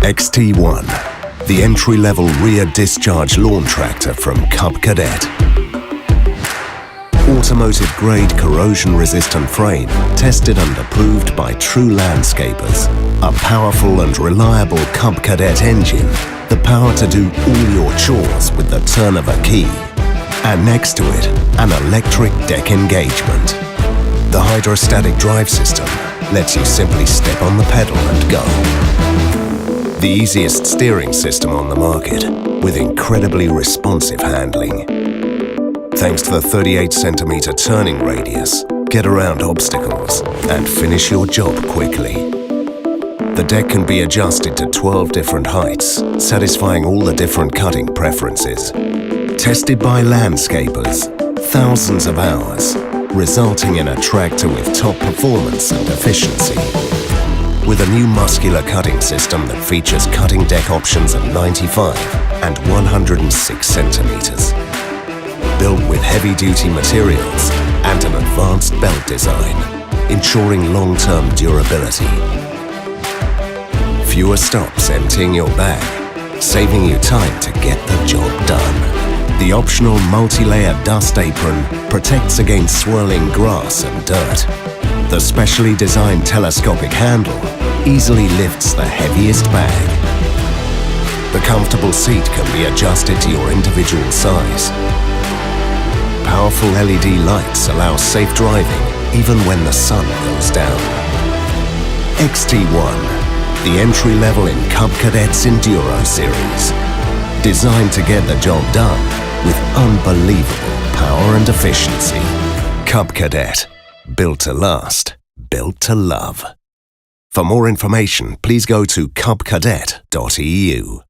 XT1, the entry-level rear discharge lawn tractor from Cub Cadet. Automotive-grade corrosion-resistant frame, tested and approved by true landscapers. A powerful and reliable Cub Cadet engine, the power to do all your chores with the turn of a key. And next to it, an electric deck engagement. The hydrostatic drive system lets you simply step on the pedal and go. The easiest steering system on the market, with incredibly responsive handling. Thanks to the 38cm turning radius, get around obstacles and finish your job quickly. The deck can be adjusted to 12 different heights, satisfying all the different cutting preferences. Tested by landscapers, thousands of hours, resulting in a tractor with top performance and efficiency. With a new muscular cutting system that features cutting deck options at 95 and 106 centimeters. Built with heavy-duty materials and an advanced belt design, ensuring long-term durability. Fewer stops emptying your bag, saving you time to get the job done. The optional multi-layer dust apron protects against swirling grass and dirt. The specially designed telescopic handle easily lifts the heaviest bag. The comfortable seat can be adjusted to your individual size. Powerful LED lights allow safe driving even when the sun goes down. XT1, the entry-level in Cub Cadet's Enduro series. Designed to get the job done with unbelievable power and efficiency. Cub Cadet. Built to last, built to love. For more information, please go to cubcadet.eu.